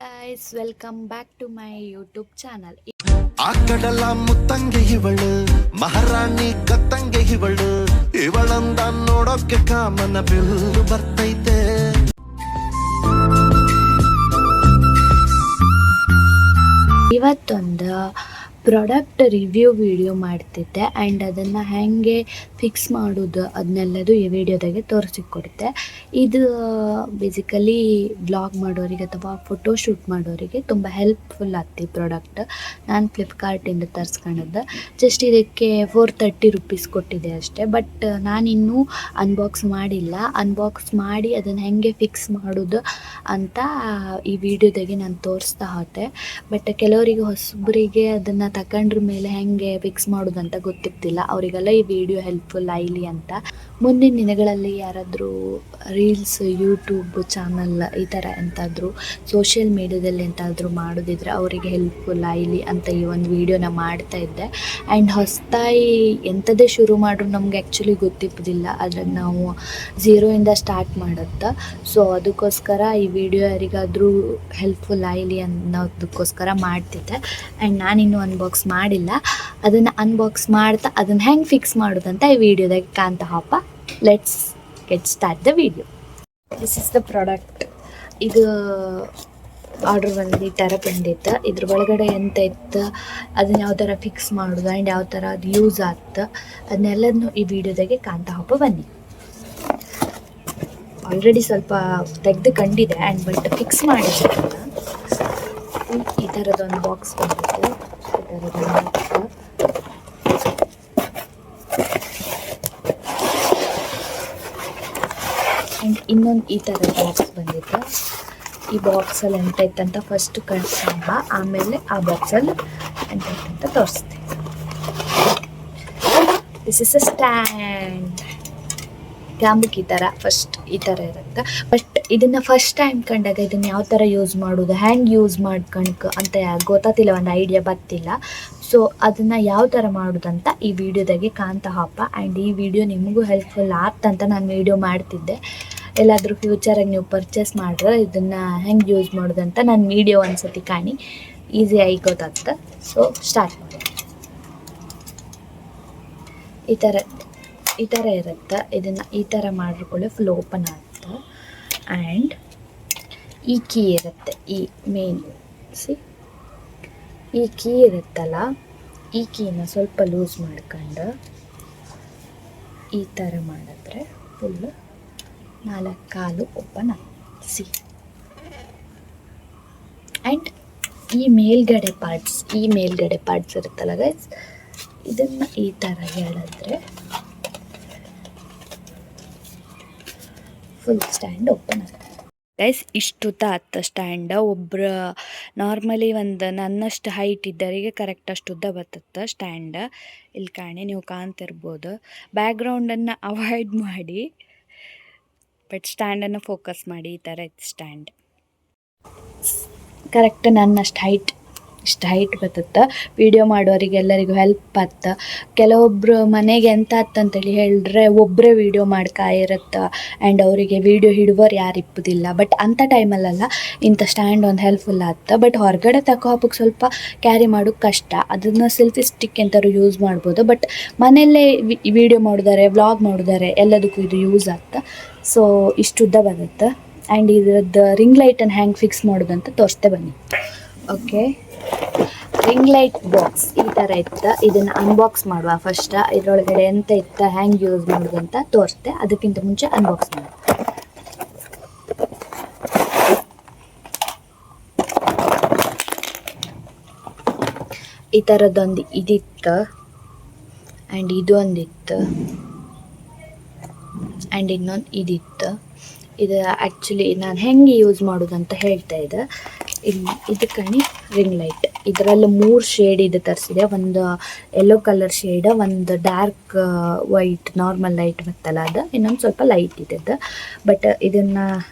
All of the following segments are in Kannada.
guys, welcome back to my YouTube channel. ಆಕಡಲ ಮುತ್ತಂಗೆ ಇವಳು ಮಹಾರಾಣಿ ಕತ್ತಂಗೆ ಇವಳಂದ ನೋಡೋಕೆ ಕಾಮನ ಬಿಲ್ಲು ಬರ್ತೈತೆ. ಇವತ್ತೊಂದು ಪ್ರಾಡಕ್ಟ್ ರಿವ್ಯೂ ವಿಡಿಯೋ ಮಾಡ್ತಿದ್ದೆ ಆ್ಯಂಡ್ ಅದನ್ನು ಹೇಗೆ ಫಿಕ್ಸ್ ಮಾಡೋದು ಅದನ್ನೆಲ್ಲದು ಈ ವಿಡಿಯೋದಾಗೆ ತೋರಿಸಿಕೊಡುತ್ತೆ. ಇದು ಬೇಸಿಕಲಿ ಬ್ಲಾಗ್ ಮಾಡೋರಿಗೆ ಅಥವಾ ಫೋಟೋಶೂಟ್ ಮಾಡೋರಿಗೆ ತುಂಬ ಹೆಲ್ಪ್ಫುಲ್ ಆಗ್ತಿ ಪ್ರಾಡಕ್ಟ್. ನಾನು ಫ್ಲಿಪ್ಕಾರ್ಟಿಂದ ತರಿಸ್ಕೊಂಡದ್ದು. ಜಸ್ಟ್ ಇದಕ್ಕೆ 430 ರೂಪೀಸ್ ಕೊಟ್ಟಿದೆ ಅಷ್ಟೇ. ಬಟ್ ನಾನಿನ್ನೂ ಅನ್ಬಾಕ್ಸ್ ಮಾಡಿಲ್ಲ. ಅನ್ಬಾಕ್ಸ್ ಮಾಡಿ ಅದನ್ನು ಹೇಗೆ ಫಿಕ್ಸ್ ಮಾಡೋದು ಅಂತ ಈ ವಿಡಿಯೋದಾಗೆ ನಾನು ತೋರಿಸ್ತಾ ಹೋದೆ. ಬಟ್ ಕೆಲವರಿಗೆ ಹೊಸಬರಿಗೆ ಅದನ್ನು ತಗೊಂಡ್ರ ಮೇಲೆ ಹೆಂಗೆ ಫಿಕ್ಸ್ ಮಾಡೋದಂತ ಗೊತ್ತಿರ್ತಿಲ್ಲ. ಅವರಿಗೆಲ್ಲ ಈ ವಿಡಿಯೋ ಹೆಲ್ಪ್ಫುಲ್ ಆಗಲಿ ಅಂತ. ಮುಂದಿನ ದಿನಗಳಲ್ಲಿ ಯಾರಾದರೂ ರೀಲ್ಸ್, ಯೂಟ್ಯೂಬ್ ಚಾನಲ್ ಈ ಥರ ಎಂತಾದರೂ ಸೋಷಿಯಲ್ ಮೀಡಿಯಾದಲ್ಲಿ ಎಂತಾದರೂ ಮಾಡೋದಿದ್ರೆ ಅವರಿಗೆ ಹೆಲ್ಪ್ಫುಲ್ ಆಗಲಿ ಅಂತ ಈ ಒಂದು ವಿಡಿಯೋನ ಮಾಡ್ತಾ ಇದ್ದೆ. ಆ್ಯಂಡ್ ಹೊಸದಾಗಿ ಎಂಥದೇ ಶುರು ಮಾಡ್ರೂ ನಮ್ಗೆ ಆ್ಯಕ್ಚುಲಿ ಗೊತ್ತಿಪ್ಪದಿಲ್ಲ. ಅದನ್ನು ನಾವು ಝೀರೋಯಿಂದ ಸ್ಟಾರ್ಟ್ ಮಾಡುತ್ತಾ. ಸೊ ಅದಕ್ಕೋಸ್ಕರ ಈ ವಿಡಿಯೋ ಯಾರಿಗಾದರೂ ಹೆಲ್ಪ್ಫುಲ್ ಆಗಲಿ ಅನ್ನೋದಕ್ಕೋಸ್ಕರ ಮಾಡ್ತಿದ್ದೆ. ಆ್ಯಂಡ್ ನಾನಿನ್ನೂ ಅನ್ಬಾಕ್ಸ್ ಮಾಡಿಲ್ಲ. ಅದನ್ನು ಅನ್ಬಾಕ್ಸ್ ಮಾಡ್ತಾ ಅದನ್ನು ಹೆಂಗೆ ಫಿಕ್ಸ್ ಮಾಡೋದಂತ ಈ ವಿಡಿಯೋದಾಗ ಕಾಣ್ತಾ ಹೋಪ. Let's get start the video. This is the product. ಇದು ಆರ್ಡ್ರ್ ಬಂದು ಈ ಥರ ಬಂದಿತ್ತು. ಇದ್ರ ಒಳಗಡೆ ಎಂತ ಇತ್ತು, ಅದನ್ನ ಯಾವ ಥರ ಫಿಕ್ಸ್ ಮಾಡೋದು ಆ್ಯಂಡ್ ಯಾವ ಥರ ಅದು ಯೂಸ್ ಆಗ್ತು ಅದನ್ನೆಲ್ಲದನ್ನು ಈ ವಿಡಿಯೋದಾಗೆ ಕಾಣ್ತಾ ಹೋಪ ಬನ್ನಿ. ಆಲ್ರೆಡಿ ಸ್ವಲ್ಪ ತೆಗೆದು ಕಂಡಿದೆ ಆ್ಯಂಡ್ ಬಟ್ ಫಿಕ್ಸ್ ಮಾಡಿದ್ದೆ. ಈ ಥರದೊಂದು ಬಾಕ್ಸ್ ಬಂದಿತ್ತು. ಈ ಥರದೊಂದು ಆ್ಯಂಡ್ ಇನ್ನೊಂದು ಈ ಥರದ ಬಾಕ್ಸ್ ಬಂದಿತ್ತು. ಈ ಬಾಕ್ಸಲ್ಲಿ ಎಂತ ಇತ್ತಂತ ಫಸ್ಟ್ ಕಳ್ಸಂಬ, ಆಮೇಲೆ ಆ ಬಾಕ್ಸಲ್ಲಿ ಎಂತ ಇತ್ತಂತ ತೋರಿಸ್ತೀನಿ. This is a stand. ಕ್ಯಾಮ್ಬುಕ್ ಈ ಥರ ಫಸ್ಟ್ ಈ ಥರ ಇರುತ್ತೆ. ಬಟ್ ಇದನ್ನು ಫಸ್ಟ್ ಟೈಮ್ ಕಂಡಾಗ ಇದನ್ನು ಯಾವ ಥರ ಯೂಸ್ ಮಾಡೋದು, ಹ್ಯಾಂಗೆ ಯೂಸ್ ಮಾಡ್ಕಣಕ್ಕೆ ಅಂತ ಗೊತ್ತಾತಿಲ್ಲ, ಒಂದು ಐಡಿಯಾ ಬರ್ತಿಲ್ಲ. ಸೊ ಅದನ್ನು ಯಾವ ಥರ ಮಾಡೋದಂತ ಈ ವಿಡಿಯೋದಾಗೆ ಕಾಣ್ತಾ ಹಾಪ. ಆ್ಯಂಡ್ ಈ ವಿಡಿಯೋ ನಿಮಗೂ ಹೆಲ್ಪ್ಫುಲ್ ಆಗ್ತಂತ ನಾನು ವಿಡಿಯೋ ಮಾಡ್ತಿದ್ದೆ. ಎಲ್ಲಾದರೂ ಫ್ಯೂಚರಾಗಿ ನೀವು ಪರ್ಚೇಸ್ ಮಾಡ್ರೆ ಇದನ್ನು ಹೆಂಗೆ ಯೂಸ್ ಮಾಡೋದಂತ ನಾನು ವಿಡಿಯೋ ಒಂದ್ಸತಿ ಕಾಣಿ, ಈಸಿಯಾಗಿ ಗೊತ್ತಾಗ್ತದೆ. ಸೊ ಸ್ಟಾರ್ಟ್ ಮಾಡಿ. ಈ ಥರ ಇರುತ್ತೆ. ಇದನ್ನು ಈ ಥರ ಮಾಡಿಕೊಳ್ಳಿ ಫುಲ್ ಓಪನ್ ಆಗುತ್ತೆ. ಆ್ಯಂಡ್ ಈ ಕೀ ಇರುತ್ತೆ, ಈ ಮೇನ್ ಈ ಕೀ ಇರುತ್ತಲ್ಲ, ಈ ಕೀನ ಸ್ವಲ್ಪ ಲೂಸ್ ಮಾಡ್ಕೊಂಡು ಈ ಥರ ಮಾಡಿದ್ರೆ ಫುಲ್ಲು 4 ಕಾಲು ಓಪನ್ ಆಗುತ್ತೆ. ಆ್ಯಂಡ್ ಈ ಮೇಲ್ಗಡೆ ಪಾರ್ಟ್ಸ್ ಇರುತ್ತಲ್ಲ ಗೈಸ್, ಇದನ್ನು ಈ ಥರ ಹೇಳಿದ್ರೆ ಫುಲ್ ಸ್ಟ್ಯಾಂಡ್ ಓಪನ್ ಆಗುತ್ತೆ. ಗೈಸ್ ಇಷ್ಟುತ್ತ ಆತ ಸ್ಟ್ಯಾಂಡ್. ಒಬ್ಬರು ನಾರ್ಮಲಿ ಒಂದು ನನ್ನಷ್ಟು ಹೈಟ್ ಇದ್ದವರಿಗೆ ಕರೆಕ್ಟ್ ಅಷ್ಟು ಉದ್ದ ಬರ್ತದೆ ಸ್ಟ್ಯಾಂಡ್. ಇಲ್ಲಿ ಕಾಣಿ, ನೀವು ಕಾಣ್ತಿರ್ಬೋದು. ಬ್ಯಾಕ್ಗ್ರೌಂಡನ್ನು ಅವಾಯ್ಡ್ ಮಾಡಿ, ಬಟ್ ಸ್ಟ್ಯಾಂಡನ್ನು ಫೋಕಸ್ ಮಾಡಿ. ಈ ಥರ ಇತ್ತು ಸ್ಟ್ಯಾಂಡ್. ಕರೆಕ್ಟ್ ನನ್ನಷ್ಟು ಇಷ್ಟು ಹೈಟ್ ಬರ್ತದೆ. ವಿಡಿಯೋ ಮಾಡೋರಿಗೆ ಎಲ್ಲರಿಗೂ ಹೆಲ್ಪ್ ಆಗ್ತ. ಕೆಲವೊಬ್ರು ಮನೆಗೆ ಎಂತ ಅಂತೇಳಿ ಹೇಳಿದ್ರೆ ಒಬ್ಬರೇ ವಿಡಿಯೋ ಮಾಡ್ಕಾಯಿರುತ್ತೆ ಆ್ಯಂಡ್ ಅವರಿಗೆ ವಿಡಿಯೋ ಹಿಡುವರು ಯಾರು ಇಪ್ಪುದಿಲ್ಲ. ಬಟ್ ಅಂಥ ಟೈಮಲ್ಲೆಲ್ಲ ಇಂಥ ಸ್ಟ್ಯಾಂಡ್ ಒಂದು ಹೆಲ್ಪ್ಫುಲ್ ಆಗ್ತದೆ. ಬಟ್ ಹೊರಗಡೆ ತಗೋ ಹಾಕೋಕ್ಕೆ ಸ್ವಲ್ಪ ಕ್ಯಾರಿ ಮಾಡೋಕ್ಕೆ ಕಷ್ಟ. ಅದನ್ನು ಸೆಲ್ಫಿ ಸ್ಟಿಕ್ ಎಂತಾದ್ರು ಯೂಸ್ ಮಾಡ್ಬೋದು. ಬಟ್ ಮನೆಯಲ್ಲೇ ವಿಡಿಯೋ ಮಾಡಿದಾರೆ, ವ್ಲಾಗ್ ಮಾಡಿದಾರೆ, ಎಲ್ಲದಕ್ಕೂ ಇದು ಯೂಸ್ ಆಗ್ತದೆ. ಸೊ ಇಷ್ಟು ಉದ್ದ ಬರುತ್ತೆ. ಆ್ಯಂಡ್ ಇದ್ರದ್ದು ರಿಂಗ್ ಲೈಟನ್ನು ಹ್ಯಾಂಗೆ ಫಿಕ್ಸ್ ಮಾಡೋದಂತ ತೋರಿಸ್ತೆ ಬನ್ನಿ. ಓಕೆ, ರಿಂಗ್ ಲೈಟ್ ಬಾಕ್ಸ್ ಈ ಥರ ಇತ್ತು. ಇದನ್ನು ಅನ್ಬಾಕ್ಸ್ ಮಾಡುವ ಫಸ್ಟ್. ಇದರೊಳಗಡೆ ಎಂತ ಇತ್ತು, ಹ್ಯಾಂಗೆ ಯೂಸ್ ಮಾಡೋದು ಅಂತ ತೋರಿಸ್ತೆ. ಅದಕ್ಕಿಂತ ಮುಂಚೆ ಅನ್ಬಾಕ್ಸ್ ಮಾಡಿ. ಈ ಥರದ್ದೊಂದು ಇದಿತ್ತು ಆ್ಯಂಡ್ ಇದೊಂದಿತ್ತು ಆ್ಯಂಡ್ ಇನ್ನೊಂದು ಇದಿತ್ತು. ಇದು ಆ್ಯಕ್ಚುಲಿ ನಾನು ಹೆಂಗೆ ಯೂಸ್ ಮಾಡೋದಂತ ಹೇಳ್ತಾ ಇದ್ದೆ. ಇದು ಕಣಿ ರಿಂಗ್ ಲೈಟ್. ಇದರಲ್ಲಿ 3 ಶೇಡ್ ಇದು ತರಿಸಿದೆ. ಒಂದು ಯೆಲ್ಲೋ ಕಲರ್ ಶೇಡ್, ಒಂದು ಡಾರ್ಕ್ ವೈಟ್ ನಾರ್ಮಲ್ ಲೈಟ್ ಬರ್ತಲ್ಲ ಅದು, ಇನ್ನೊಂದು ಸ್ವಲ್ಪ ಲೈಟ್ ಇದ್ದದ್ದು. ಬಟ್ ಇದನ್ನು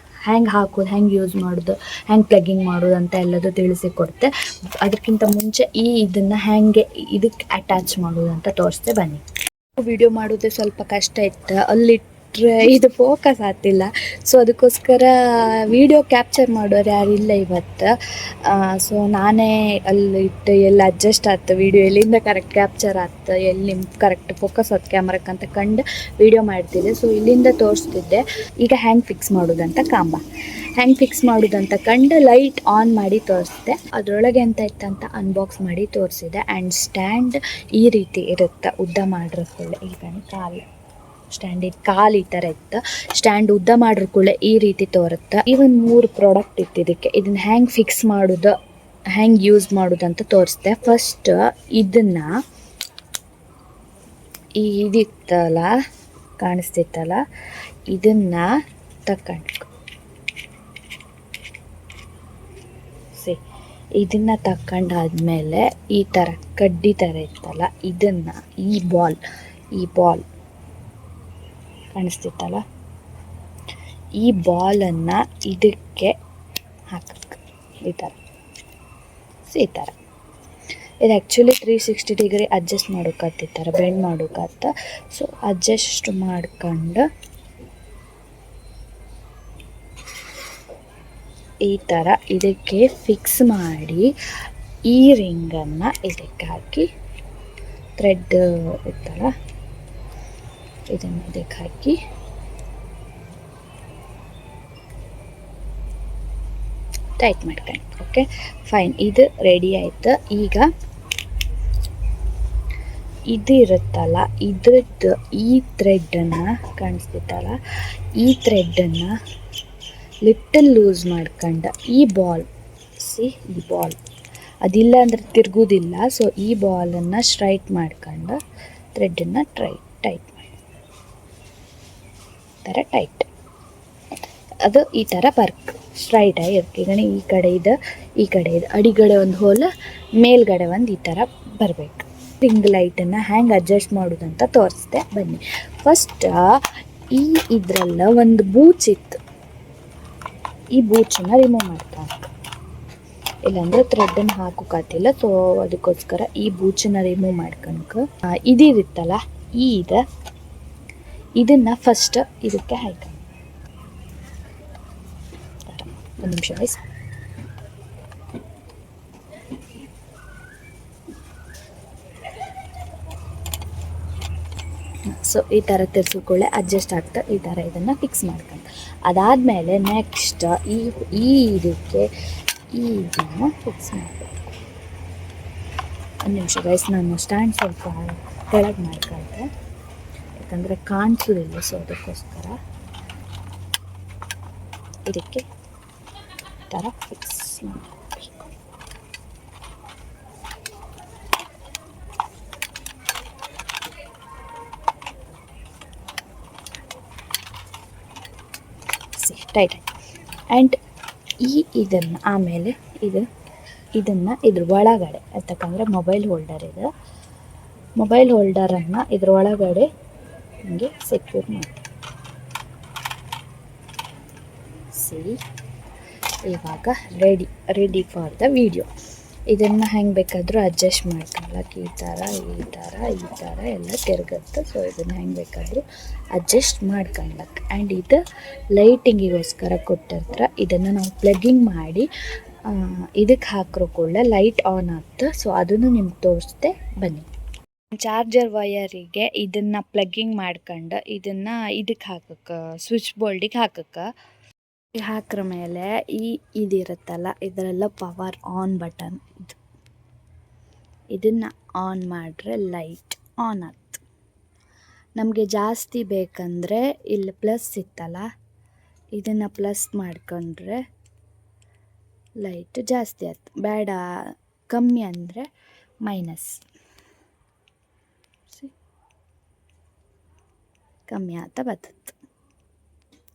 ಹ್ಯಾಂಗೆ ಹಾಕೋದು, ಹೆಂಗೆ ಯೂಸ್ ಮಾಡೋದು, ಹೆಂಗೆ ಪ್ಲಗ್ಗಿಂಗ್ ಮಾಡೋದು ಅಂತ ಎಲ್ಲದೂ ತಿಳಿಸಿಕೊಡುತ್ತೆ. ಅದಕ್ಕಿಂತ ಮುಂಚೆ ಇದನ್ನು ಹೆಂಗೆ ಇದಕ್ಕೆ ಅಟ್ಯಾಚ್ ಮಾಡೋದು ಅಂತ ತೋರಿಸ್ತೆ ಬನ್ನಿ. ವಿಡಿಯೋ ಮಾಡೋದೇ ಸ್ವಲ್ಪ ಕಷ್ಟ ಇತ್ತು. ಇದು ಫೋಕಸ್ ಆಗ್ತಿಲ್ಲ. ಸೊ ಅದಕ್ಕೋಸ್ಕರ ವಿಡಿಯೋ ಕ್ಯಾಪ್ಚರ್ ಮಾಡೋರು ಯಾರಿಲ್ಲ ಇವತ್ತು. ಸೊ ನಾನೇ ಅಲ್ಲಿ ಇಟ್ಟು ಎಲ್ಲ ಅಡ್ಜಸ್ಟ್ ಆಯ್ತು, ವಿಡಿಯೋ ಎಲ್ಲಿಂದ ಕರೆಕ್ಟ್ ಕ್ಯಾಪ್ಚರ್ ಆಯ್ತು, ಎಲ್ಲಿ ಕರೆಕ್ಟ್ ಫೋಕಸ್ ಆಯ್ತು ಕ್ಯಾಮ್ರಕ್ಕೆ ಅಂತ ಕಂಡು ವಿಡಿಯೋ ಮಾಡ್ತಿದ್ದೆ. ಸೊ ಇಲ್ಲಿಂದ ತೋರಿಸ್ತಿದ್ದೆ. ಈಗ ಹ್ಯಾಂಗ್ ಫಿಕ್ಸ್ ಮಾಡೋದಂತ ಹ್ಯಾಂಗ್ ಫಿಕ್ಸ್ ಮಾಡೋದಂತ ಕಂಡು ಲೈಟ್ ಆನ್ ಮಾಡಿ ತೋರಿಸಿದೆ. ಅದರೊಳಗೆ ಎಂತ ಇತ್ತಂತ ಅನ್ಬಾಕ್ಸ್ ಮಾಡಿ ತೋರಿಸಿದೆ. ಆ್ಯಂಡ್ ಸ್ಟ್ಯಾಂಡ್ ಈ ರೀತಿ ಇರುತ್ತೆ, ಉದ್ದ ಮಾಡಿರ್ಕೊಳ್ಳೆ. ಈಗ ಸ್ಟ್ಯಾಂಡಿನ ಕಾಲು ಈ ಥರ ಇತ್ತು. ಸ್ಟ್ಯಾಂಡ್ ಉದ್ದ ಮಾಡಿರ್ಕೊಳ್ಳೆ ಈ ರೀತಿ ತೋರುತ್ತೆ. ಇವನ್ 3 ಪ್ರಾಡಕ್ಟ್ ಇತ್ತು ಇದಕ್ಕೆ. ಇದನ್ನು ಹ್ಯಾಂಗ್ ಫಿಕ್ಸ್ ಮಾಡೋದು, ಹ್ಯಾಂಗ್ ಯೂಸ್ ಮಾಡೋದು ಅಂತ ತೋರಿಸ್ದೆ. ಫಸ್ಟ್ ಇದನ್ನು ಇದಿತ್ತಲ್ಲ, ಕಾಣಿಸ್ತಿತ್ತಲ್ಲ, ಇದನ್ನು ತಗೊಂಡು ಇದನ್ನು ತಗೊಂಡಾದ್ಮೇಲೆ ಈ ಥರ ಕಡ್ಡಿ ಥರ ಇತ್ತಲ್ಲ, ಇದನ್ನು ಈ ಬಾಲ್ ಕಾಣಿಸ್ತಿತ್ತಲ್ಲ, ಈ ಬಾಲನ್ನು ಇದಕ್ಕೆ ಹಾಕಕ್ಕೆ ಈ ಥರ ಇದು ಆ್ಯಕ್ಚುಲಿ 360 ಡಿಗ್ರಿ ಅಡ್ಜಸ್ಟ್ ಮಾಡೋಕತ್ತ, ಈ ಥರ ಬೆಂಡ್ ಮಾಡೋಕತ್ತ. ಸೊ ಅಡ್ಜಸ್ಟ್ ಮಾಡ್ಕೊಂಡು ಈ ಥರ ಇದಕ್ಕೆ ಫಿಕ್ಸ್ ಮಾಡಿ ಈ ರಿಂಗನ್ನು ಇದಕ್ಕೆ ಹಾಕಿ, ಥ್ರೆಡ್ ಇತ್ತಲ್ಲ ಇದನ್ನು ಇದಕ್ಕೆ ಹಾಕಿ ಟೈಟ್ ಮಾಡ್ಕೊಂಡು. ಓಕೆ ಫೈನ್, ಇದು ರೆಡಿ ಆಯಿತು. ಈಗ ಇದು ಇರುತ್ತಲ್ಲ, ಇದ್ರದ್ದು ಈ ಥ್ರೆಡ್ಡನ್ನು ಕಾಣಿಸ್ತಿತ್ತಲ್ಲ, ಈ ಥ್ರೆಡ್ಡನ್ನು ಲಿಟಲ್ ಲೂಸ್ ಮಾಡ್ಕೊಂಡು ಈ ಬಾಲ್ ಅದಿಲ್ಲ ಅಂದರೆ ತಿರುಗೋದಿಲ್ಲ. ಸೊ ಈ ಬಾಲನ್ನು ಸ್ಟ್ರೈಟ್ ಮಾಡ್ಕೊಂಡು ಥ್ರೆಡ್ಡನ್ನು ಟೈಟ್ ಮಾಡಿ ಥರ ಟೈಟ್, ಅದು ಈ ಥರ ವರ್ಕ್ ಸ್ಟ್ರೈಟಾಗಿ ಇರುತ್ತೆ. ಈಗ ಈ ಕಡೆ ಇದು ಅಡಿಗಡೆ ಒಂದು ಹೋಲ್, ಮೇಲ್ಗಡೆ ಒಂದು ಈ ಥರ ಬರಬೇಕು. ರಿಂಗ್ ಲೈಟನ್ನು ಹ್ಯಾಂಗ್ ಅಡ್ಜಸ್ಟ್ ಮಾಡೋದಂತ ತೋರಿಸ್ದೆ, ಬನ್ನಿ. ಫಸ್ಟ್ ಇದರಲ್ಲ ಒಂದು ಬೂಚ್ ಇತ್ತು, ಈ ಬೂಚನ್ನು ರಿಮೂವ್ ಮಾಡ್ತಾರೆ, ಇಲ್ಲಾಂದರೆ ಥ್ರೆಡ್ಡನ್ನು ಹಾಕೋಕ್ಕಾಗ್ತಿಲ್ಲ. ಸೊ ಅದಕ್ಕೋಸ್ಕರ ಈ ಬೂಚನ್ನು ರಿಮೂವ್ ಮಾಡ್ಕೊಂಡು ಇದಿರುತ್ತಲ್ಲ, ಇದನ್ನು ಫಸ್ಟ್ ಇದಕ್ಕೆ ಹಾಕಿ. ಒಂದು ನಿಮಿಷ ವಯಸ್ಸು. ಸೊ ಈ ಥರ ತಿರ್ಸ್ಕೊಳ್ಳೆ ಅಡ್ಜಸ್ಟ್ ಆಗ್ತಾ ಈ ಥರ ಇದನ್ನು ಫಿಕ್ಸ್ ಮಾಡ್ಕೊಂಡು, ಅದಾದಮೇಲೆ ನೆಕ್ಸ್ಟ್ ಇದಕ್ಕೆ ಇದನ್ನು ಫಿಕ್ಸ್ ಮಾಡಬೇಕು. ಒಂದು ನಿಮಿಷ ಗೈಸ್, ನಾನು ಸ್ಟ್ಯಾಂಡ್ ಸ್ವಲ್ಪ ಕೆಳಗೆ ಮಾಡ್ಕೊಂಡೆ, ಯಾಕಂದರೆ ಕಾಣಿಸೋದಿಲ್ಲ. ಸೊ ಅದಕ್ಕೋಸ್ಕರ ಇದಕ್ಕೆ ಈ ಥರ ಫಿಕ್ಸ್ ಮಾಡಬೇಕು. ಟೈಟ್ ಆ್ಯಂಡ್ ಇದನ್ನು ಆಮೇಲೆ ಇದನ್ನು ಇದ್ರ ಒಳಗಡೆ, ಯಾಕಂದರೆ ಮೊಬೈಲ್ ಹೋಲ್ಡರನ್ನು ಇದ್ರ ಒಳಗಡೆ ಹಿಂಗೆ ಸೆಕ್ಯೂರ್ ಮಾಡಿ. ಇವಾಗ ರೆಡಿ ಫಾರ್ ದ ವಿಡಿಯೋ. ಇದನ್ನು ಹೆಂಗೆ ಬೇಕಾದರೂ ಅಡ್ಜಸ್ಟ್ ಮಾಡ್ಕೊಳ್ಳಕ್ಕೆ ಈ ಥರ ಎಲ್ಲ ತಿರುಗುತ್ತೆ. ಸೊ ಇದನ್ನು ಹೆಂಗೆ ಬೇಕಾದರೂ ಅಡ್ಜಸ್ಟ್ ಮಾಡ್ಕೊಳ್ಳಕ್ಕೆ. ಆ್ಯಂಡ್ ಇದು ಲೈಟಿಂಗಿಗೋಸ್ಕರ ಕೊಟ್ಟಿರ್ತಾರೆ. ಇದನ್ನು ನಾವು ಪ್ಲಗ್ಗಿಂಗ್ ಮಾಡಿ ಇದಕ್ಕೆ ಹಾಕಿರೋ ಕೂಡ ಲೈಟ್ ಆನ್ ಆಗ್ತದೆ. ಸೊ ಅದನ್ನು ನಿಮ್ಗೆ ತೋರಿಸ್ದೆ, ಬನ್ನಿ. ಚಾರ್ಜರ್ ವಯರಿಗೆ ಇದನ್ನು ಪ್ಲಗ್ಗಿಂಗ್ ಮಾಡ್ಕೊಂಡು ಇದನ್ನು ಇದಕ್ಕೆ ಹಾಕಕ್ಕೆ, ಸ್ವಿಚ್ ಬೋರ್ಡಿಗೆ ಹಾಕಕ್ಕೆ ಹಾಕ್ರ ಮೇಲೆ ಇದಿರುತ್ತಲ್ಲ, ಇದರೆಲ್ಲ ಪವರ್ ಆನ್ ಬಟನ್, ಇದನ್ನು ಆನ್ ಮಾಡಿದ್ರೆ ಲೈಟ್ ಆನ್ ಆಗ್ತದೆ. ನಮಗೆ ಜಾಸ್ತಿ ಬೇಕಂದರೆ ಇಲ್ಲಿ ಪ್ಲಸ್ ಇತ್ತಲ್ಲ, ಇದನ್ನು ಪ್ಲಸ್ ಮಾಡ್ಕೊಂಡ್ರೆ ಲೈಟ್ ಜಾಸ್ತಿ ಆಯ್ತು, ಬೇಡ ಕಮ್ಮಿ ಅಂದರೆ ಮೈನಸ್, ಕಮ್ಮಿ ಆಗ್ತಾ ಬರ್ತದೆ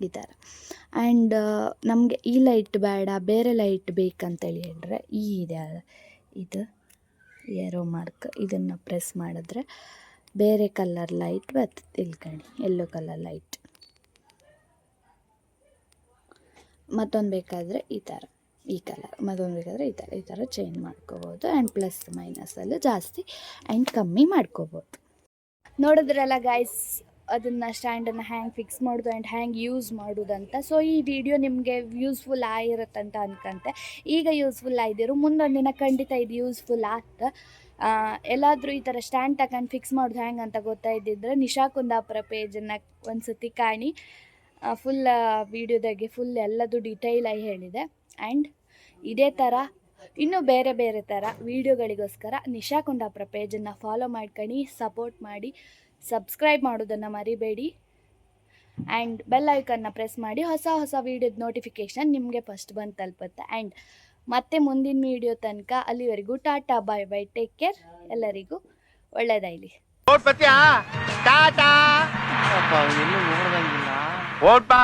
ಈ ಥರ. ಆ್ಯಂಡ್ ನಮಗೆ ಈ ಲೈಟ್ ಬೇಡ, ಬೇರೆ ಲೈಟ್ ಬೇಕಂತೇಳಿ ಹೇಳಿದ್ರೆ ಇದು ಏರೋ ಮಾರ್ಕ್, ಇದನ್ನು ಪ್ರೆಸ್ ಮಾಡಿದ್ರೆ ಬೇರೆ ಕಲರ್ ಲೈಟ್ ಬರ್ತದೆ. ಇಲ್ಕಣಿ ಯೆಲ್ಲೋ ಕಲರ್ ಲೈಟ್. ಮತ್ತೊಂದು ಬೇಕಾದರೆ ಈ ಥರ, ಈ ಕಲರ್, ಮತ್ತೊಂದು ಬೇಕಾದರೆ ಈ ಥರ ಚೇಂಜ್ ಮಾಡ್ಕೋಬೋದು. ಆ್ಯಂಡ್ ಪ್ಲಸ್ ಮೈನಸಲ್ಲಿ ಜಾಸ್ತಿ ಆ್ಯಂಡ್ ಕಮ್ಮಿ ಮಾಡ್ಕೋಬೋದು. ನೋಡಿದ್ರಲ್ಲ ಗೈಸ್, ಅದನ್ನು ಸ್ಟ್ಯಾಂಡನ್ನು ಹ್ಯಾಂಗೆ ಫಿಕ್ಸ್ ಮಾಡೋದು ಆ್ಯಂಡ್ ಹ್ಯಾಂಗೆ ಯೂಸ್ ಮಾಡೋದಂತ. ಸೊ ಈ ವಿಡಿಯೋ ನಿಮಗೆ ಯೂಸ್ಫುಲ್ ಆಗಿರುತ್ತಂತ ಅನ್ಕಂತೆ. ಈಗ ಯೂಸ್ಫುಲ್ ಆಗಿದ್ರು ಮುಂದೊಂದು ದಿನ ಖಂಡಿತ ಇದು ಯೂಸ್ಫುಲ್ ಆಗ್ತ. ಎಲ್ಲಾದರೂ ಈ ಥರ ಸ್ಟ್ಯಾಂಡ್ ತಗೊಂಡು ಫಿಕ್ಸ್ ಮಾಡೋದು ಹೆಂಗೆ ಅಂತ ಗೊತ್ತಾಯಿದ್ದಿದ್ರೆ ನಿಶಾ ಕುಂದಾಪುರ ಪೇಜನ್ನು ಒಂದು ಸತಿ ಕಾಣಿ. ಫುಲ್ ವೀಡಿಯೋದಾಗೆ ಫುಲ್ ಎಲ್ಲದು ಡೀಟೈಲಾಗಿ ಹೇಳಿದೆ. ಆ್ಯಂಡ್ ಇದೇ ಥರ ಇನ್ನೂ ಬೇರೆ ಬೇರೆ ಥರ ವೀಡಿಯೋಗಳಿಗೋಸ್ಕರ ನಿಶಾ ಕುಂದಾಪುರ ಪೇಜನ್ನು ಫಾಲೋ ಮಾಡ್ಕೊಂಡು ಸಪೋರ್ಟ್ ಮಾಡಿ, ಸಬ್ಸ್ಕ್ರೈಬ್ ಮಾಡೋದನ್ನು ಮರಿಬೇಡಿ. ಆ್ಯಂಡ್ ಬೆಲ್ ಐಕನ್ನ ಪ್ರೆಸ್ ಮಾಡಿ ಹೊಸ ಹೊಸ ವೀಡಿಯೋದ ನೋಟಿಫಿಕೇಷನ್ ನಿಮಗೆ ಫಸ್ಟ್ ಬಂದು ತಲುಪುತ್ತೆ. ಆ್ಯಂಡ್ ಮತ್ತೆ ಮುಂದಿನ ವೀಡಿಯೋ ತನಕ ಅಲ್ಲಿವರೆಗೂ ಟಾಟಾ ಬಾಯ್ ಬಾಯ್, ಟೇಕ್ ಕೇರ್. ಎಲ್ಲರಿಗೂ ಒಳ್ಳೆಯದಾಗಲಿ. ಟಾಟಾ. ಓಟ್ ಬಾ.